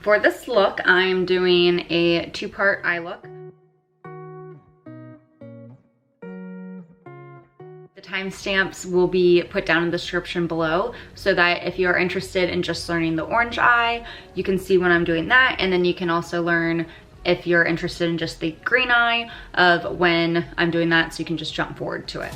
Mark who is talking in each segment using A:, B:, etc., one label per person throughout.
A: For this look, I'm doing a two-part eye look. The timestamps will be put down in the description below so that if you're interested in just learning the orange eye, you can see when I'm doing that, and then you can also learn if you're interested in just the green eye of when I'm doing that, so you can just jump forward to it.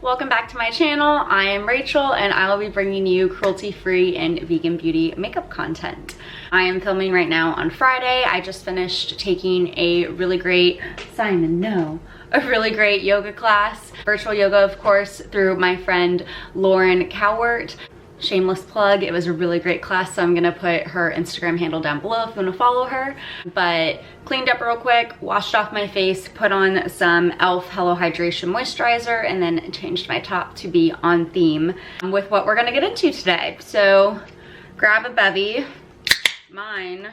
A: Welcome back to my channel. I am Rachel and I will be bringing you cruelty-free and vegan beauty makeup content. I am filming right now on Friday. I just finished taking a really great, a really great yoga class. Virtual yoga, of course, through my friend Lauren Cowart. Shameless plug, it was a really great class, so I'm gonna put her Instagram handle down below if you wanna follow her. But cleaned up real quick, washed off my face, put on some e.l.f. Hello Hydration Moisturizer, and then changed my top to be on theme with what we're gonna get into today. So grab a bevy. Mine,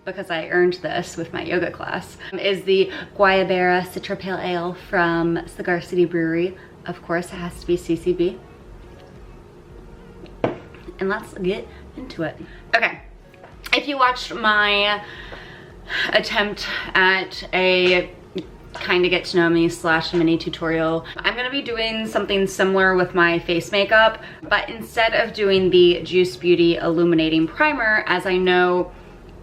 A: because I earned this with my yoga class, is the Guayabera Citra Pale Ale from Cigar City Brewery. Of course, it has to be CCB. And let's get into it. Okay, if you watched my attempt at a kind of get to know me / mini tutorial, I'm gonna be doing something similar with my face makeup, but instead of doing the Juice Beauty Illuminating Primer, as I know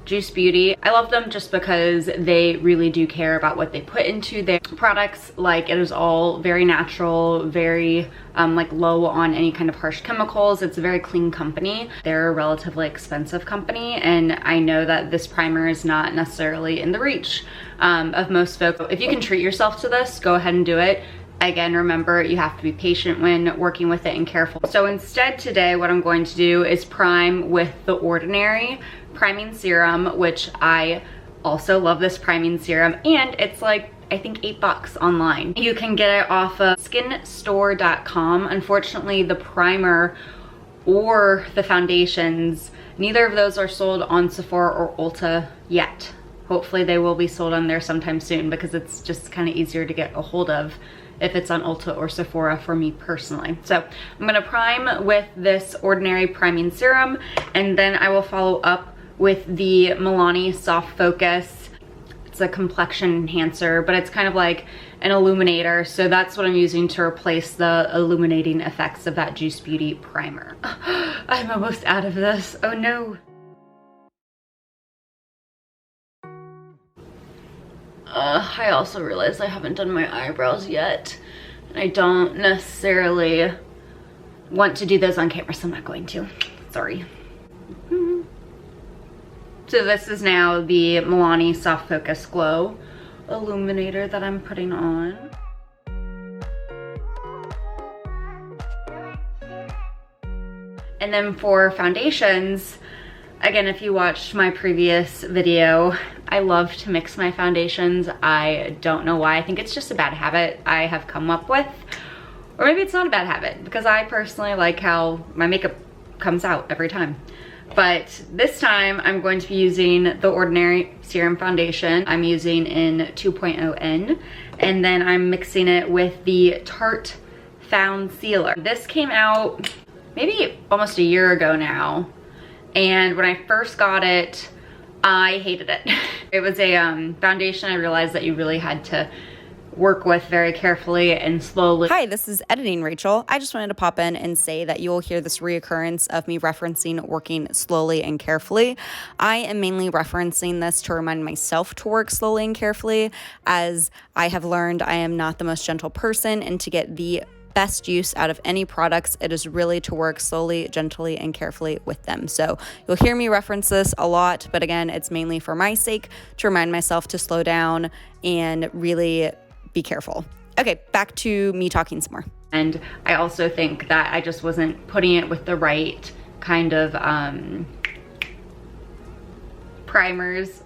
A: Juice Beauty, I love them just because they really do care about what they put into their products. Like, it is all very natural, very like low on any kind of harsh chemicals. It's a very clean company. They're a relatively expensive company, and I know that this primer is not necessarily in the reach of most folks. If you can treat yourself to this, go ahead and do it. Again, remember, you have to be patient when working with it and careful. So instead today, what I'm going to do is prime with the Ordinary Priming Serum, which I also love this priming serum, and it's like, I think $8 online. You can get it off of skinstore.com. Unfortunately, the primer or the foundations, neither of those are sold on Sephora or Ulta yet. Hopefully they will be sold on there sometime soon, because it's just kind of easier to get a hold of if it's on Ulta or Sephora for me personally. So I'm gonna prime with this Ordinary Priming Serum, and then I will follow up with the Milani Soft Focus. It's a complexion enhancer, but it's kind of like an illuminator, so that's what I'm using to replace the illuminating effects of that Juice Beauty primer. I'm almost out of this, oh no. I also realized I haven't done my eyebrows yet, and I don't necessarily want to do those on camera, so I'm not going to. Sorry. So this is now the Milani Soft Focus Glow Illuminator that I'm putting on. And then for foundations, again, if you watched my previous video, I love to mix my foundations. I don't know why. I think it's just a bad habit I have come up with. Or maybe it's not a bad habit, because I personally like how my makeup comes out every time. But this time I'm going to be using the Ordinary Serum Foundation. I'm using in 2.0N, and then I'm mixing it with the Tarte Foundcealer. This came out maybe almost a year ago now, and when I first got it, I hated it. It was a foundation I realized that you really had to work with very carefully and slowly.
B: Hi, this is Editing Rachel. I just wanted to pop in and say that you will hear this reoccurrence of me referencing working slowly and carefully. I am mainly referencing this to remind myself to work slowly and carefully, as I have learned I am not the most gentle person, and to get the best use out of any products, it is really to work slowly, gently, and carefully with them. So you'll hear me reference this a lot, but again, it's mainly for my sake, to remind myself to slow down and really be careful. Okay, back to me talking some more.
A: And I also think that I just wasn't putting it with the right kind of primers.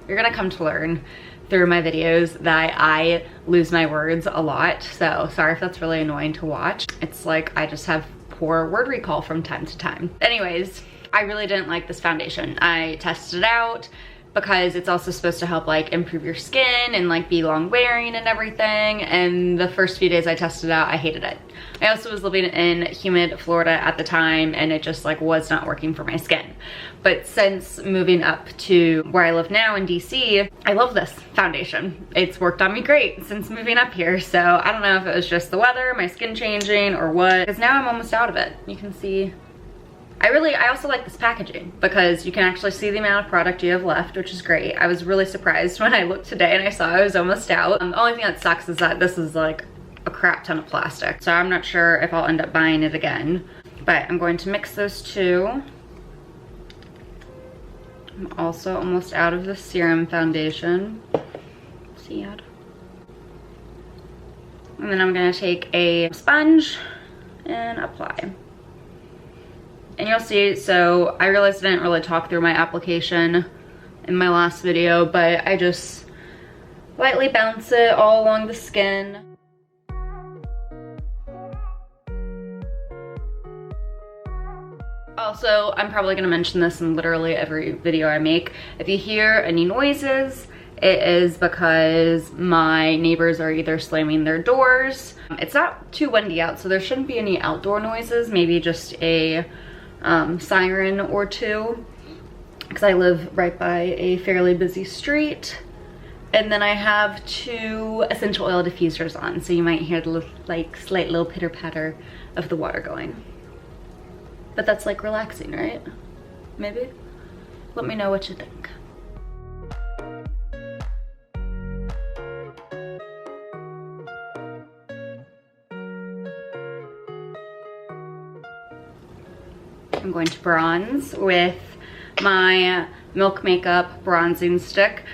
A: You're gonna come to learn through my videos that I lose my words a lot, so sorry if that's really annoying to watch. It's like I just have poor word recall from time to time. Anyways, I really didn't like this foundation. I tested it out, because it's also supposed to help like improve your skin and like be long wearing and everything. And the first few days I tested it out, I hated it. I also was living in humid Florida at the time, and it just like was not working for my skin. But since moving up to where I live now in DC, I love this foundation. It's worked on me great since moving up here. So I don't know if it was just the weather, my skin changing, or what, because now I'm almost out of it. You can see, I also like this packaging because you can actually see the amount of product you have left, which is great. I was really surprised when I looked today and I saw I was almost out. The only thing that sucks is that this is like a crap ton of plastic. So I'm not sure if I'll end up buying it again, but I'm going to mix those two. I'm also almost out of the Serum foundation. See it? And then I'm gonna take a sponge and apply. And you'll see, so I realized I didn't really talk through my application in my last video, but I just lightly bounce it all along the skin. Also, I'm probably gonna mention this in literally every video I make. If you hear any noises, it is because my neighbors are either slamming their doors. It's not too windy out, so there shouldn't be any outdoor noises, maybe just a siren or two, because I live right by a fairly busy street. And then I have 2 essential oil diffusers on, so you might hear the like slight little pitter patter of the water going. But that's like relaxing, right? Maybe? Let me know what you think. I'm going to bronze with my Milk Makeup bronzing stick.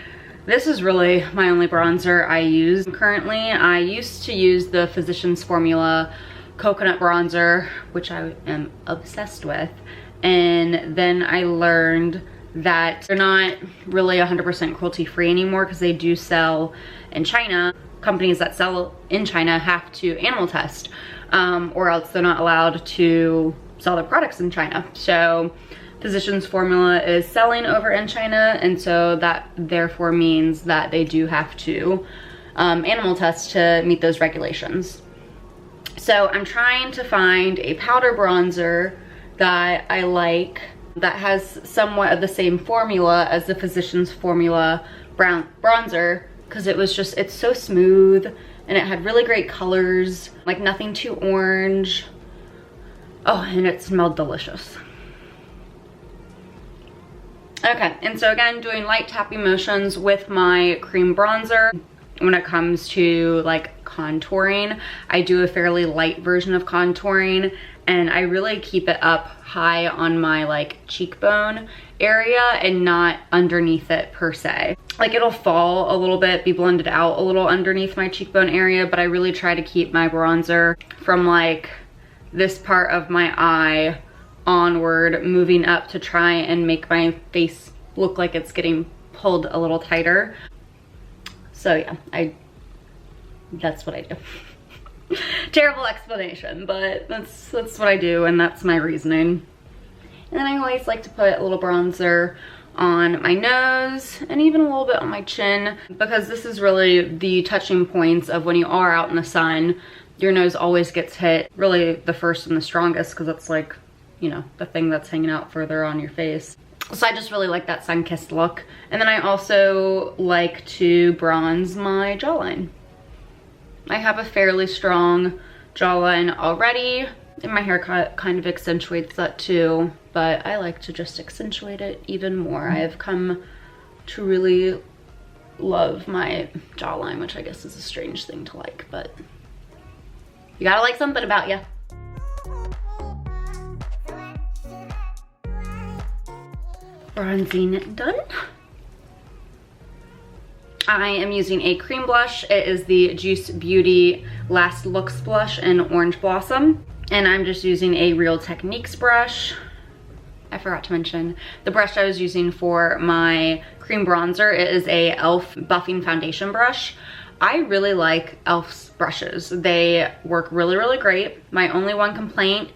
A: This is really my only bronzer I use currently. I used to use the Physicians Formula coconut bronzer, which I am obsessed with. And then I learned that they're not really 100% cruelty free anymore, because they do sell in China. Companies that sell in China have to animal test, or else they're not allowed to sell their products in China. So Physicians Formula is selling over in China, and so that therefore means that they do have to animal test to meet those regulations. So I'm trying to find a powder bronzer that I like, that has somewhat of the same formula as the Physicians Formula bronzer, because it's so smooth and it had really great colors, like nothing too orange. Oh, and it smelled delicious. Okay, and so again, doing light tapping motions with my cream bronzer. When it comes to like contouring, I do a fairly light version of contouring, and I really keep it up high on my like cheekbone area and not underneath it per se. Like it'll fall a little bit, be blended out a little underneath my cheekbone area, but I really try to keep my bronzer from like this part of my eye onward, moving up to try and make my face look like it's getting pulled a little tighter. So yeah, that's what I do. Terrible explanation, but that's what I do, and that's my reasoning. And then I always like to put a little bronzer on my nose and even a little bit on my chin, because this is really the touching points of when you are out in the sun. Your nose always gets hit, really the first and the strongest, because it's like, you know, the thing that's hanging out further on your face. So I just really like that sun-kissed look. And then I also like to bronze my jawline. I have a fairly strong jawline already, and my haircut kind of accentuates that too, but I like to just accentuate it even more. I have come to really love my jawline, which I guess is a strange thing to like, but you gotta like something about you. Bronzing done. I am using a cream blush. It is the Juice Beauty Last Looks blush in Orange Blossom. And I'm just using a Real Techniques brush. I forgot to mention the brush I was using for my cream bronzer. It is a e.l.f. buffing foundation brush. I really like e.l.f.'s brushes. They work really, really great. My only one complaint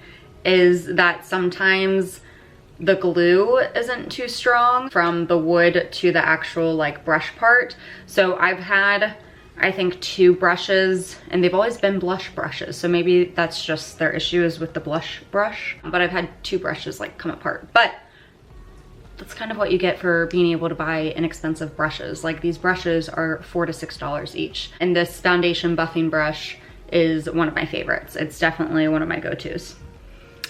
A: is that sometimes the glue isn't too strong from the wood to the actual like brush part. So I've had, I think, 2 brushes, and they've always been blush brushes. So maybe that's just their issue is with the blush brush. But I've had 2 brushes like come apart. But that's kind of what you get for being able to buy inexpensive brushes. Like these brushes are $4 to $6 each. And this foundation buffing brush is one of my favorites. It's definitely one of my go-tos.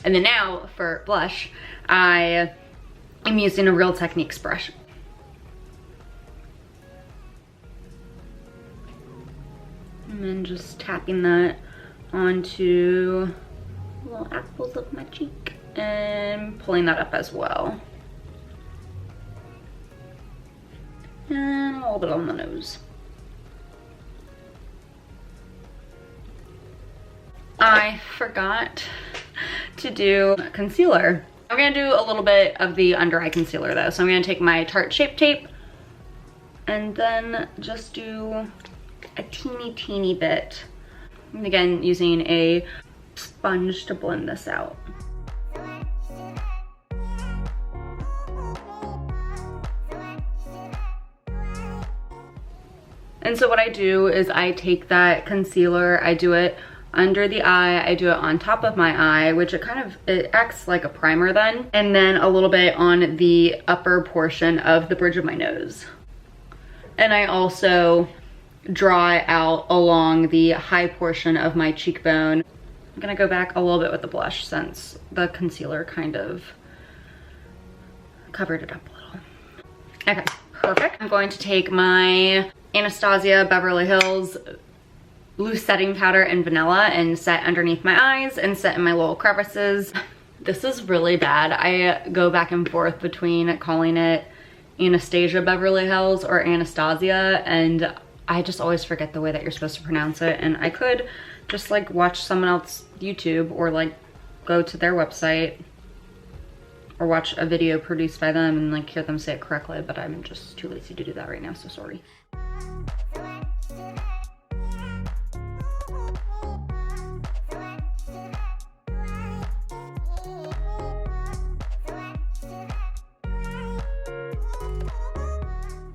A: And then now for blush, I am using a Real Techniques brush. And then just tapping that onto little apples of my cheek and pulling that up as well. And a little bit on the nose. I forgot to do concealer. I'm gonna do a little bit of the under eye concealer though. So I'm gonna take my Tarte Shape Tape and then just do a teeny bit. And again, using a sponge to blend this out. And so what I do is I take that concealer, I do it under the eye, I do it on top of my eye, which it acts like a primer then, and then a little bit on the upper portion of the bridge of my nose. And I also draw it out along the high portion of my cheekbone. I'm gonna go back a little bit with the blush since the concealer kind of covered it up a little. Okay, perfect. I'm going to take my Anastasia Beverly Hills loose setting powder and vanilla and set underneath my eyes and set in my little crevices. This is really bad. I go back and forth between calling it Anastasia Beverly Hills or Anastasia, and I just always forget the way that you're supposed to pronounce it. And I could just like watch someone else YouTube or like go to their website or watch a video produced by them and like hear them say it correctly, but I'm just too lazy to do that right now, so sorry.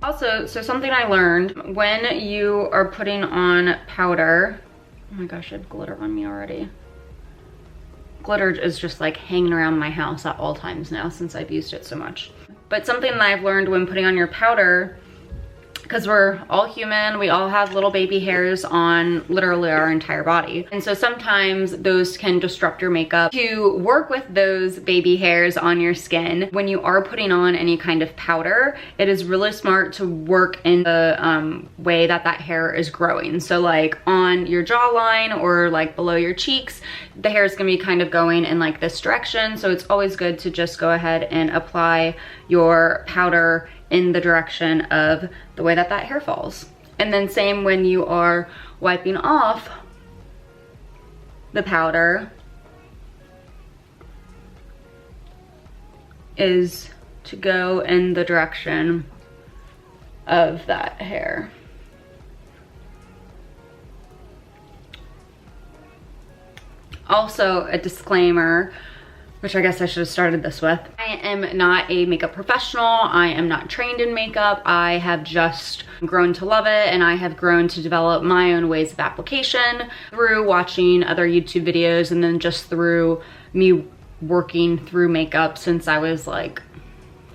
A: Also, so something I learned, when you are putting on powder, oh my gosh, I have glitter on me already. Glitter is just like hanging around my house at all times now since I've used it so much. But something that I've learned when putting on your powder, because we're all human, we all have little baby hairs on literally our entire body. And so sometimes those can disrupt your makeup. To work with those baby hairs on your skin, when you are putting on any kind of powder, it is really smart to work in the way that that hair is growing. So like on your jawline or like below your cheeks, the hair is gonna be kind of going in like this direction. So it's always good to just go ahead and apply your powder in the direction of the way that that hair falls. And then same when you are wiping off the powder, is to go in the direction of that hair. Also, a disclaimer, which I guess I should have started this with. I am not a makeup professional. I am not trained in makeup. I have just grown to love it, and I have grown to develop my own ways of application through watching other YouTube videos and then just through me working through makeup since I was like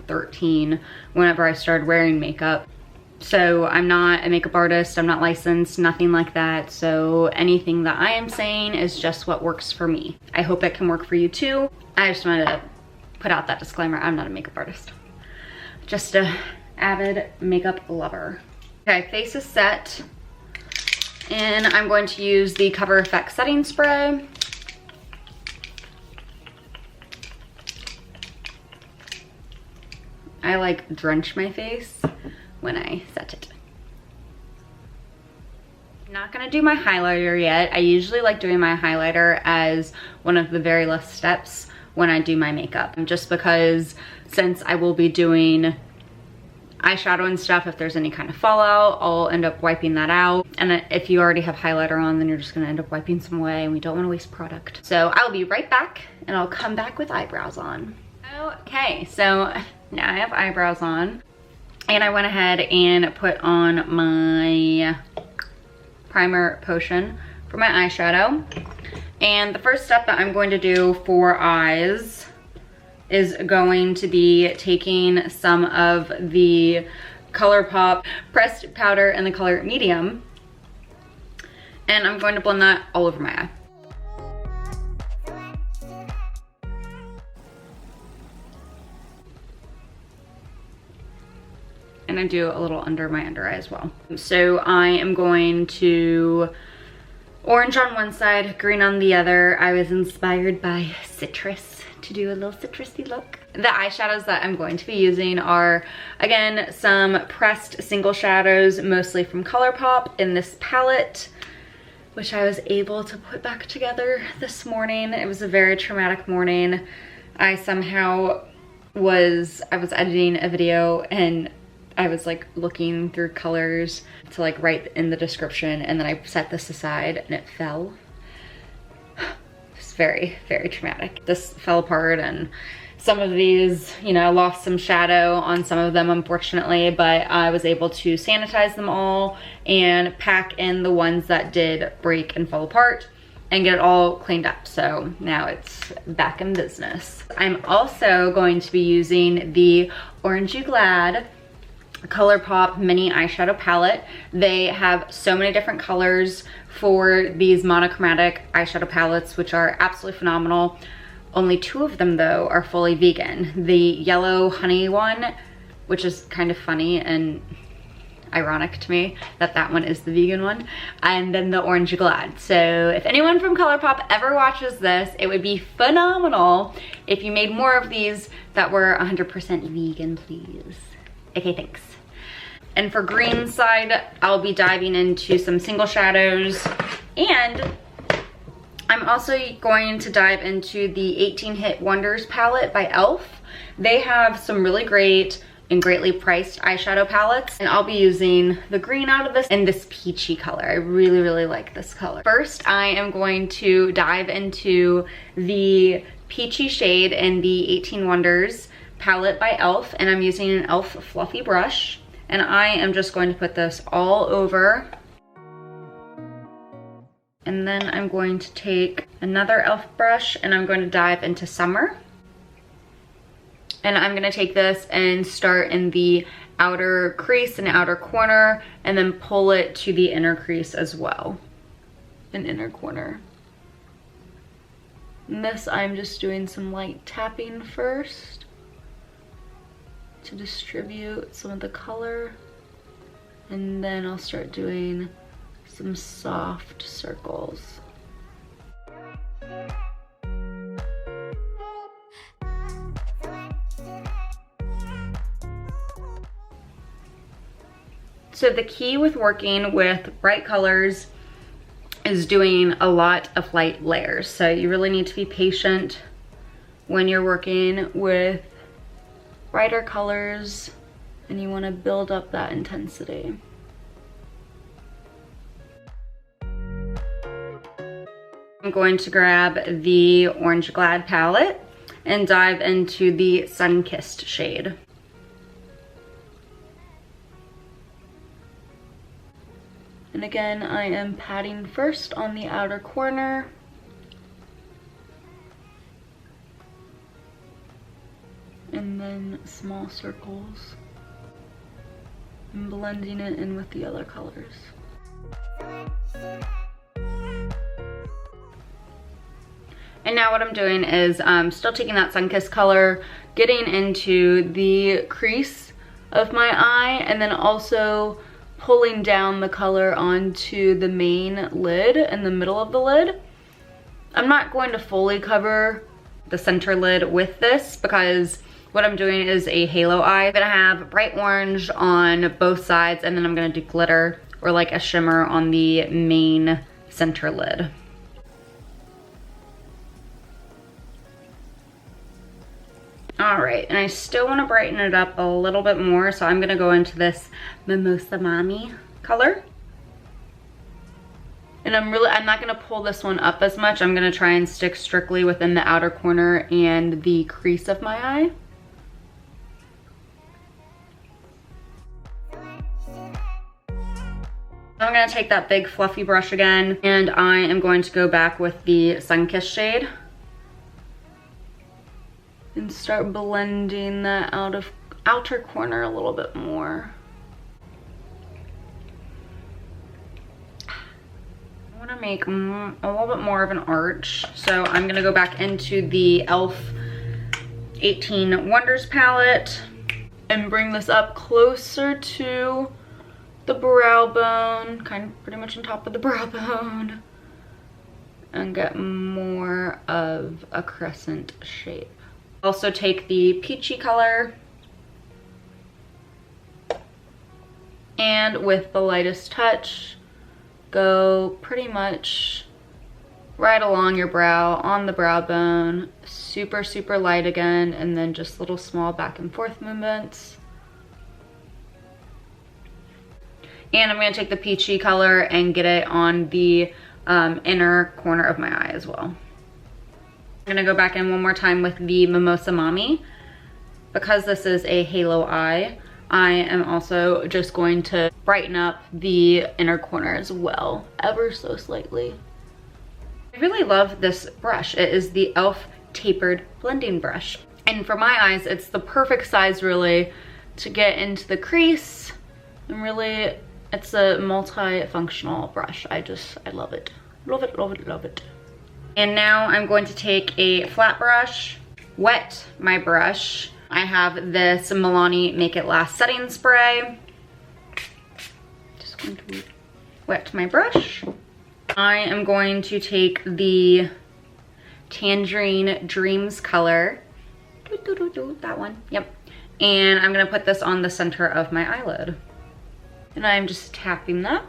A: 13, whenever I started wearing makeup. So I'm not a makeup artist, I'm not licensed, nothing like that. So anything that I am saying is just what works for me. I hope it can work for you too. I just wanted to put out that disclaimer, I'm not a makeup artist. Just a avid makeup lover. Okay, face is set. And I'm going to use the Cover FX setting spray. I like drench my face when I set it. I'm not gonna do my highlighter yet. I usually like doing my highlighter as one of the very last steps when I do my makeup, just because since I will be doing eyeshadow and stuff, if there's any kind of fallout, I'll end up wiping that out. And if you already have highlighter on, then you're just gonna end up wiping some away, and we don't wanna waste product. So I'll be right back, and I'll come back with eyebrows on. Okay, so now I have eyebrows on, and I went ahead and put on my primer potion for my eyeshadow. And the first step that I'm going to do for eyes is going to be taking some of the ColourPop pressed powder in the color medium, and I'm going to blend that all over my eye. And I do a little under my under eye as well. So I am going to orange on one side, green on the other. I was inspired by citrus to do a little citrusy look. The eyeshadows that I'm going to be using are, again, some pressed single shadows, mostly from ColourPop in this palette, which I was able to put back together this morning. It was a very traumatic morning. I was editing a video and I was like looking through colors to like write in the description, and then I set this aside and it fell. It's very, very traumatic. This fell apart, and some of these, you know, lost some shadow on some of them, unfortunately, but I was able to sanitize them all and pack in the ones that did break and fall apart and get it all cleaned up. So now it's back in business. I'm also going to be using the Orangey Glad ColourPop mini eyeshadow palette. They have so many different colors for these monochromatic eyeshadow palettes, which are absolutely phenomenal. Only 2 of them though are fully vegan. The yellow honey one, which is kind of funny and ironic to me that that one is the vegan one, and then the Orangey Glad. So if anyone from ColourPop ever watches this, it would be phenomenal if you made more of these that were 100% vegan, please. Okay, thanks. And for green side, I'll be diving into some single shadows, and I'm also going to dive into the 18 Hit Wonders palette by e.l.f. They have some really great and greatly priced eyeshadow palettes, and I'll be using the green out of this and this peachy color. I really, really like this color. First, I am going to dive into the peachy shade in the 18 Wonders palette by e.l.f. and I'm using an e.l.f. fluffy brush, and I am just going to put this all over. And then I'm going to take another e.l.f. brush and I'm going to dive into Summer. And I'm going to take this and start in the outer crease and outer corner, and then pull it to the inner crease as well, an inner corner. And this, I'm just doing some light tapping first to distribute some of the color, and then I'll start doing some soft circles. So the key with working with bright colors is doing a lot of light layers. So you really need to be patient when you're working with brighter colors, and you want to build up that intensity. I'm going to grab the Orangey Glad palette and dive into the Sun-Kissed shade. And again, I am patting first on the outer corner. And then small circles. And blending it in with the other colors. And now what I'm doing is still taking that Sun-Kissed color, getting into the crease of my eye, and then also pulling down the color onto the main lid in the middle of the lid. I'm not going to fully cover the center lid with this because what I'm doing is a halo eye. I'm gonna have bright orange on both sides, and then I'm gonna do glitter or like a shimmer on the main center lid. All right, and I still wanna brighten it up a little bit more, so I'm gonna go into this Mimosa Mommy color. And I'm not gonna pull this one up as much. I'm gonna try and stick strictly within the outer corner and the crease of my eye. I'm gonna take that big fluffy brush again, and I am going to go back with the Sun-Kissed shade and start blending that outer corner a little bit more. I wanna make a little bit more of an arch, so I'm gonna go back into the e.l.f. 18 Wonders palette and bring this up closer to the brow bone, kind of pretty much on top of the brow bone, and get more of a crescent shape. Also take the peachy color and with the lightest touch, go pretty much right along your brow, on the brow bone, super, super light again, and then just little small back and forth movements. And I'm gonna take the peachy color and get it on the inner corner of my eye as well. I'm gonna go back in one more time with the Mimosa Mommy. Because this is a halo eye, I am also just going to brighten up the inner corner as well, ever so slightly. I really love this brush. It is the e.l.f. Tapered Blending Brush. And for my eyes, it's the perfect size really to get into the crease. And really, it's a multi-functional brush. I love it. Love it, love it, love it. And now I'm going to take a flat brush, wet my brush. I have this Milani Make It Last setting spray. Just going to wet my brush. I am going to take the Tangerine Dreams color. That one, yep. And I'm gonna put this on the center of my eyelid. And I'm just tapping that.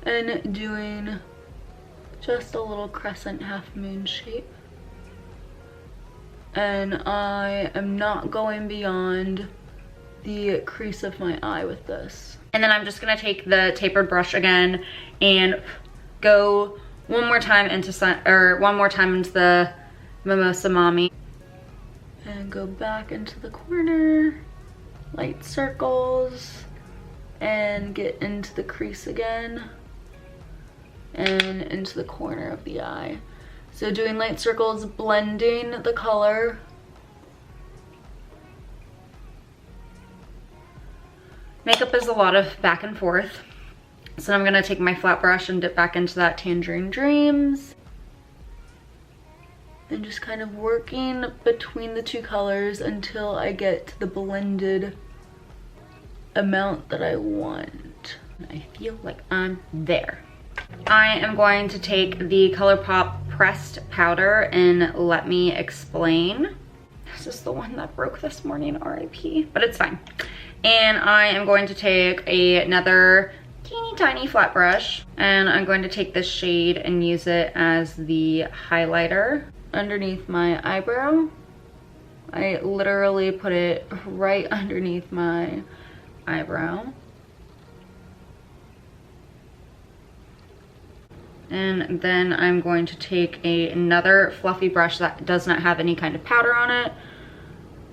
A: And doing just a little crescent half moon shape. And I am not going beyond the crease of my eye with this. And then I'm just gonna take the tapered brush again and go one more time into the Mimosa Mommy. And go back into the corner, light circles, and get into the crease again, and into the corner of the eye. So doing light circles, blending the color. Makeup is a lot of back and forth. So I'm gonna take my flat brush and dip back into that Tangerine Dreams. And just kind of working between the two colors until I get to the blended amount that I want. I feel like I'm there. I am going to take the ColourPop pressed powder in Let Me Explain. This is the one that broke this morning, RIP, but it's fine. And I am going to take another teeny tiny flat brush, and I'm going to take this shade and use it as the highlighter underneath my eyebrow. I literally put it right underneath my eyebrow. And then I'm going to take another fluffy brush that does not have any kind of powder on it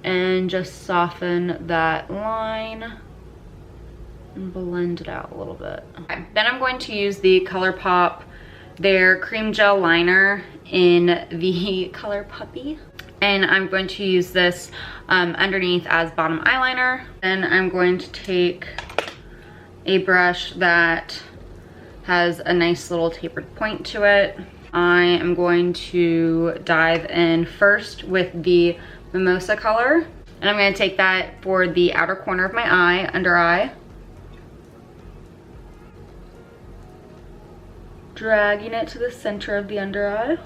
A: and just soften that line and blend it out a little bit. Okay. Then I'm going to use the ColourPop, their cream gel liner in the color Puppy. And I'm going to use this underneath as bottom eyeliner. Then I'm going to take a brush that has a nice little tapered point to it. I am going to dive in first with the Mimosa color. And I'm going to take that for the outer corner of my eye, under eye. Dragging it to the center of the under eye.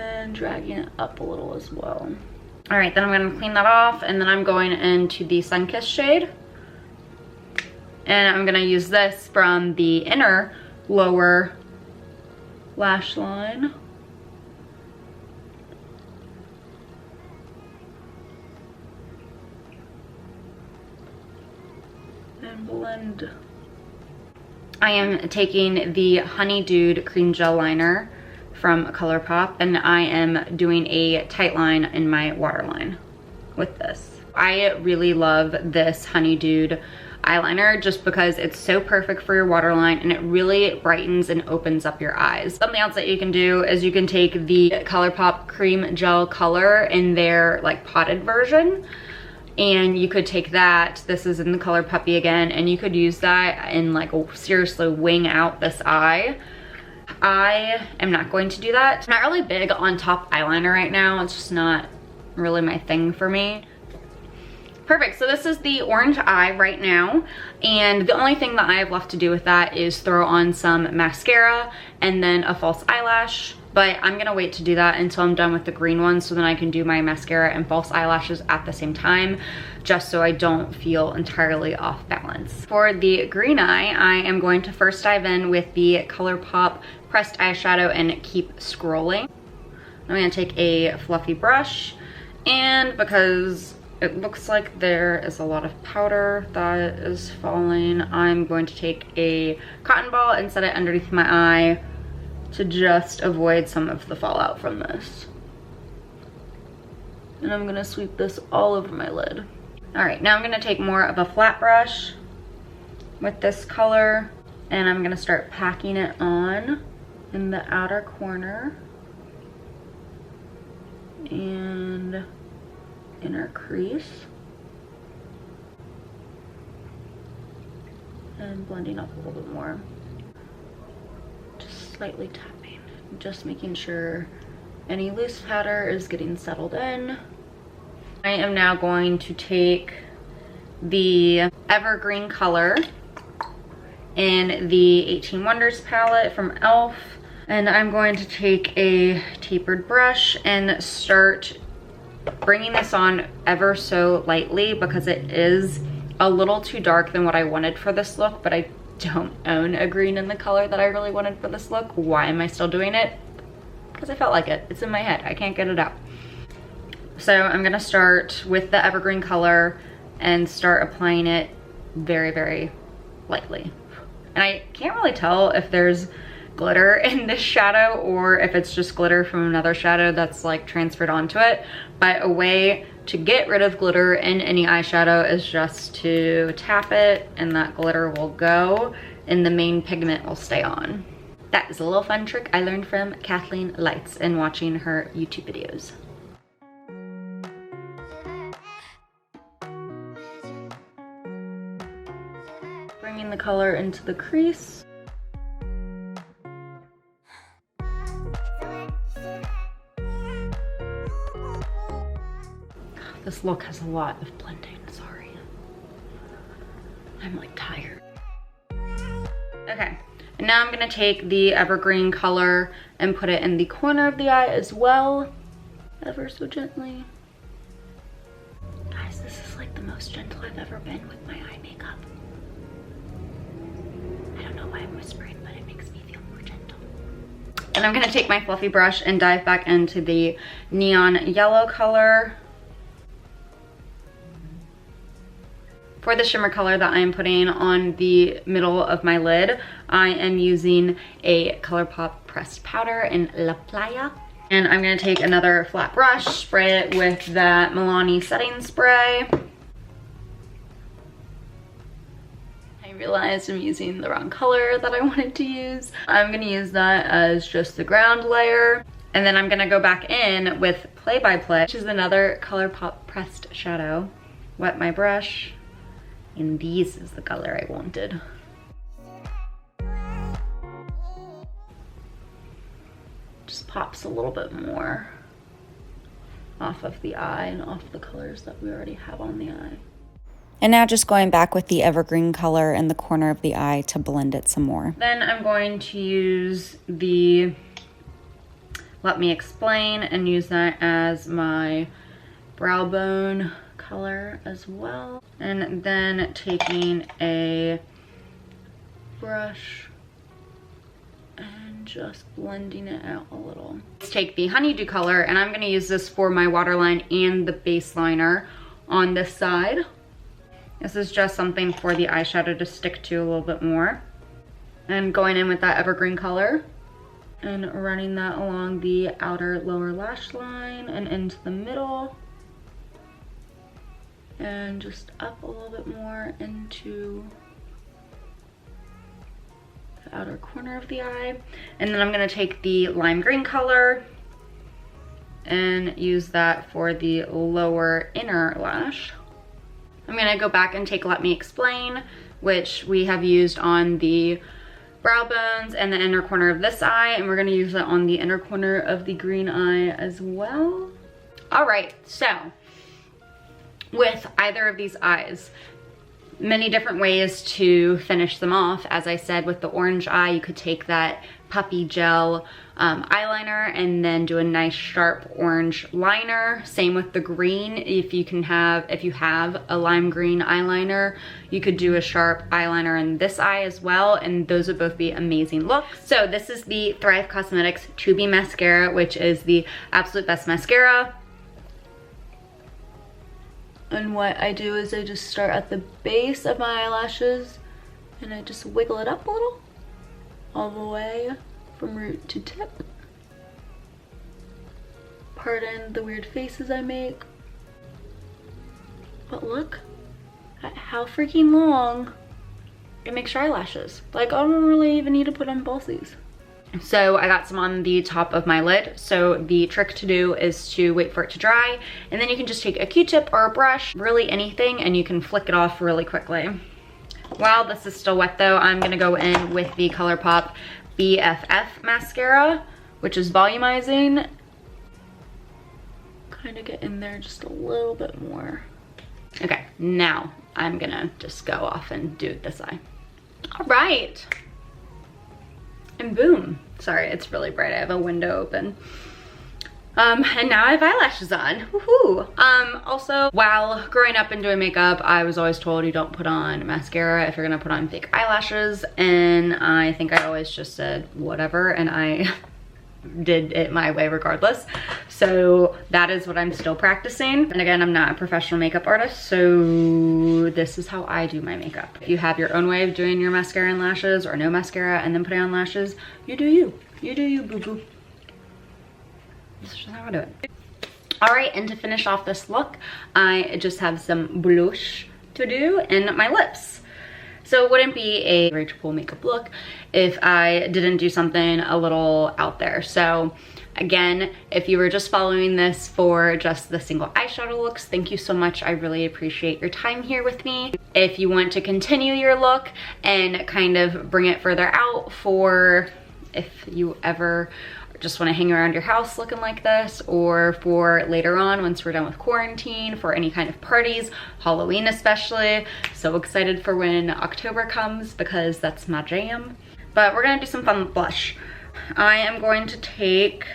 A: And dragging it up a little as well. All right, then I'm gonna clean that off, and then I'm going into the Sun-Kissed shade. And I'm gonna use this from the inner lower lash line. And blend I am taking the Honeydew Cream Gel Liner from ColourPop, and I am doing a tight line in my waterline with this. I really love this Honeydew eyeliner just because it's so perfect for your waterline and it really brightens and opens up your eyes. Something else that you can do is you can take the ColourPop Cream Gel Color in their like potted version, and you could take that, this is in the color Puppy again, and you could use that and like seriously wing out this eye. I am not going to do that. I'm not really big on top eyeliner right now. It's just not really my thing for me. Perfect, so this is the orange eye right now, and the only thing that I have left to do with that is throw on some mascara and then a false eyelash, but I'm gonna wait to do that until I'm done with the green one so then I can do my mascara and false eyelashes at the same time, just so I don't feel entirely off balance. For the green eye, I am going to first dive in with the ColourPop pressed eyeshadow and keep scrolling. I'm gonna take a fluffy brush, and because it looks like there is a lot of powder that is falling, I'm going to take a cotton ball and set it underneath my eye to just avoid some of the fallout from this. And I'm gonna sweep this all over my lid. All right, now I'm gonna take more of a flat brush with this color, and I'm gonna start packing it on in the outer corner and inner crease, and blending up a little bit more, just slightly tapping, just making sure any loose powder is getting settled in. I am now going to take the Evergreen color in the 18 Wonders palette from e.l.f. and I'm going to take a tapered brush and start bringing this on ever so lightly because it is a little too dark than what I wanted for this look, but I don't own a green in the color that I really wanted for this look. Why am I still doing it? Because I felt like it. It's in my head. I can't get it out. So I'm gonna start with the Evergreen color and start applying it very, very lightly. And I can't really tell if there's glitter in this shadow or if it's just glitter from another shadow that's like transferred onto it, but a way to get rid of glitter in any eyeshadow is just to tap it and that glitter will go and the main pigment will stay on. That is a little fun trick I learned from Kathleen Lights and watching her YouTube videos. Bringing the color into the crease. This look has a lot of blending, sorry. I'm like tired. Okay, and now I'm gonna take the Evergreen color and put it in the corner of the eye as well, ever so gently. Guys, this is like the most gentle I've ever been with my eye makeup. I don't know why I'm whispering, but it makes me feel more gentle. And I'm gonna take my fluffy brush and dive back into the neon yellow color. For the shimmer color that I am putting on the middle of my lid, I am using a ColourPop pressed powder in La Playa. And I'm gonna take another flat brush, spray it with that Milani setting spray. I realized I'm using the wrong color that I wanted to use. I'm gonna use that as just the ground layer. And then I'm gonna go back in with Play by Play, which is another ColourPop pressed shadow. Wet my brush. And this is the color I wanted. Just pops a little bit more off of the eye and off the colors that we already have on the eye.
B: And now just going back with the Evergreen color in the corner of the eye to blend it some more.
A: Then I'm going to use the Let Me Explain and use that as my brow bone color as well. And then taking a brush and just blending it out a little. Let's take the Honeydew color, and I'm gonna use this for my waterline and the base liner on this side. This is just something for the eyeshadow to stick to a little bit more. And going in with that Evergreen color and running that along the outer lower lash line and into the middle. And just up a little bit more into the outer corner of the eye. And then I'm gonna take the lime green color and use that for the lower inner lash. I'm gonna go back and take Let Me Explain, which we have used on the brow bones and the inner corner of this eye, and we're gonna use it on the inner corner of the green eye as well. All right, so with either of these eyes, many different ways to finish them off. As I said, with the orange eye, you could take that puppy gel eyeliner and then do a nice sharp orange liner. Same with the green. If you have a lime green eyeliner, you could do a sharp eyeliner in this eye as well, and those would both be amazing looks. So this is the Thrive Cosmetics 2B mascara, which is the absolute best mascara. And what I do is I just start at the base of my eyelashes and I just wiggle it up a little, all the way from root to tip. Pardon the weird faces I make, but look at how freaking long it makes your eyelashes. Like, I don't really even need to put on falsies. So I got some on the top of my lid. So the trick to do is to wait for it to dry, and then you can just take a Q-tip or a brush, really anything, and you can flick it off really quickly. While this is still wet though, I'm gonna go in with the ColourPop BFF mascara, which is volumizing. Kind of get in there just a little bit more. Okay, now I'm gonna just go off and do this eye. All right. And boom. Sorry, it's really bright. I have a window open. And now I have eyelashes on. Woohoo! Also, while growing up and doing makeup, I was always told you don't put on mascara if you're gonna put on fake eyelashes. And I think I always just said whatever, and I did it my way regardless. So that is what I'm still practicing. And again, I'm not a professional makeup artist, so this is how I do my makeup. If you have your own way of doing your mascara and lashes, or no mascara and then putting on lashes, you do you. You do you, boo-boo. This is how I do it. All right, and to finish off this look, I just have some blush to do in my lips. So it wouldn't be a Rachel Poole makeup look if I didn't do something a little out there. So again, if you were just following this for just the single eyeshadow looks, thank you so much. I really appreciate your time here with me. If you want to continue your look and kind of bring it further out for if you ever just want to hang around your house looking like this, or for later on once we're done with quarantine, for any kind of parties, Halloween especially. So excited for when October comes because that's my jam. But we're gonna do some fun with blush. I am going to take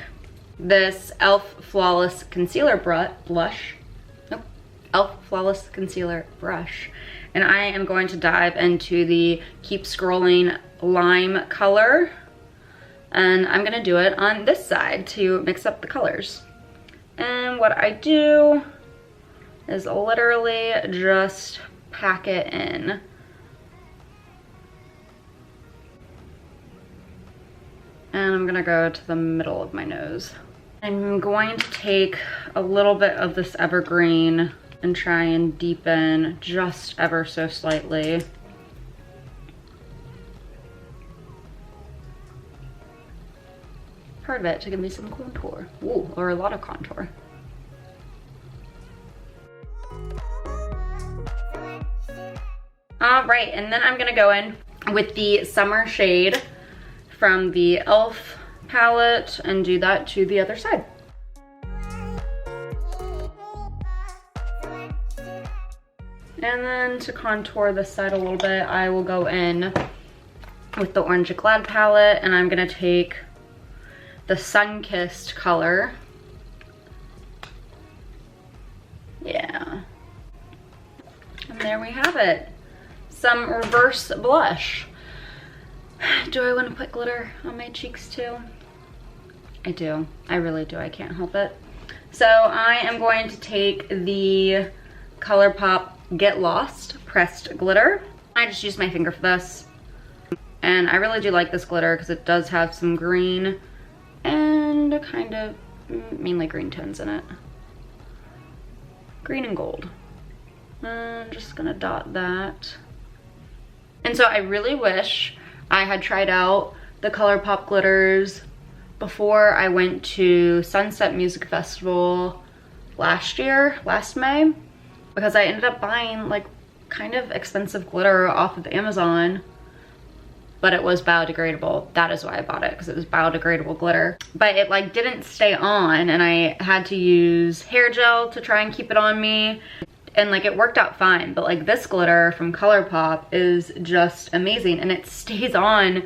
A: this e.l.f. Flawless Concealer blush. Nope, e.l.f. Flawless Concealer brush. And I am going to dive into the Keep Scrolling Lime color. And I'm gonna do it on this side to mix up the colors. And what I do is literally just pack it in. And I'm gonna go to the middle of my nose. I'm going to take a little bit of this Evergreen and try and deepen just ever so slightly. Part of it to give me some contour. Ooh, or a lot of contour. All right, and then I'm gonna go in with the Summer shade from the e.l.f. palette and do that to the other side. And then to contour this side a little bit, I will go in with the Orange Glad palette, and I'm gonna take the Sun-Kissed color. Yeah. And there we have it. Some reverse blush. Do I want to put glitter on my cheeks too? I do. I really do. I can't help it. So I am going to take the ColourPop Get Lost pressed glitter. I just used my finger for this. And I really do like this glitter because it does have some green and kind of mainly green tones in it. Green and gold. I'm just gonna dot that. And so I really wish I had tried out the ColourPop glitters before I went to Sunset Music Festival last May, because I ended up buying like kind of expensive glitter off of Amazon, but it was biodegradable. That is why I bought it, because it was biodegradable glitter. But it like didn't stay on, and I had to use hair gel to try and keep it on me. And like it worked out fine, but like this glitter from ColourPop is just amazing, and it stays on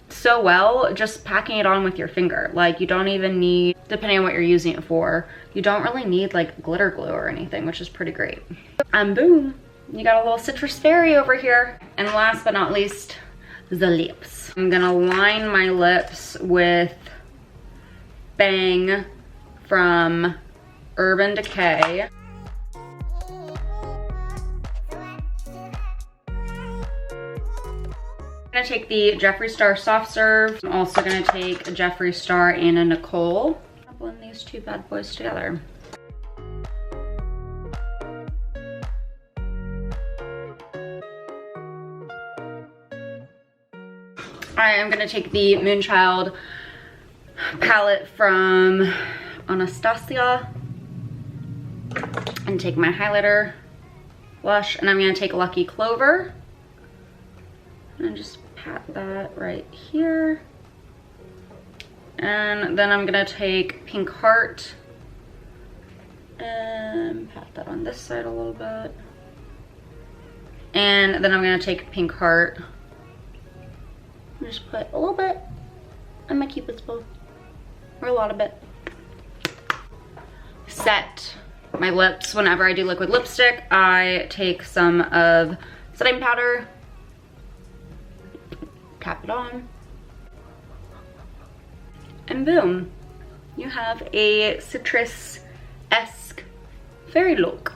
A: so well just packing it on with your finger. Like you don't even need, depending on what you're using it for, you don't really need like glitter glue or anything, which is pretty great. And boom, you got a little citrus fairy over here. And last but not least, the lips. I'm gonna line my lips with Bang from Urban Decay. I'm gonna take the Jeffree Star Soft Serve. I'm also gonna take a Jeffree Star and a Nicole. I'll blend these two bad boys together. Alright, I'm gonna take the Moonchild palette from Anastasia and take my highlighter blush, and I'm gonna take Lucky Clover and just pat that right here. And then I'm gonna take Pink Heart and pat that on this side a little bit. And then I'm gonna take Pink Heart and just put a little bit on my Cupid's bow, or a lot of it. Set my lips. Whenever I do liquid lipstick, I take some of setting powder, tap it on, and boom, you have a citrus-esque fairy look.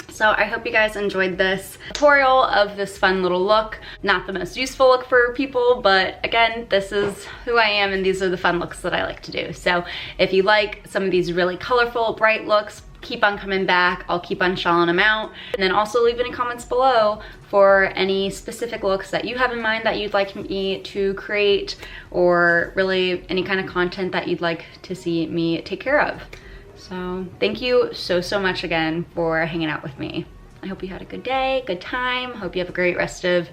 A: So I hope you guys enjoyed this tutorial of this fun little look. Not the most useful look for people, but again, this is who I am and these are the fun looks that I like to do. So if you like some of these really colorful, bright looks, keep on coming back. I'll keep on shelling them out. And then also leave any comments below for any specific looks that you have in mind that you'd like me to create, or really any kind of content that you'd like to see me take care of. So thank you so much again for hanging out with me. I hope you had a good day, good time. Hope you have a great rest of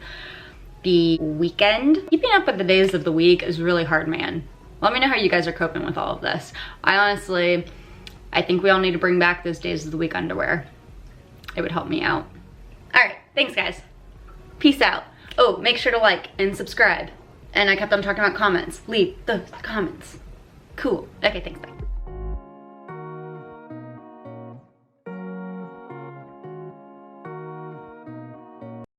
A: the weekend. Keeping up with the days of the week is really hard, man. Let me know how you guys are coping with all of this. I think we all need to bring back those days of the week underwear. It would help me out. All right, thanks guys. Peace out. Oh, make sure to like and subscribe. And I kept on talking about comments. Leave the comments. Cool. Okay, thanks, bye.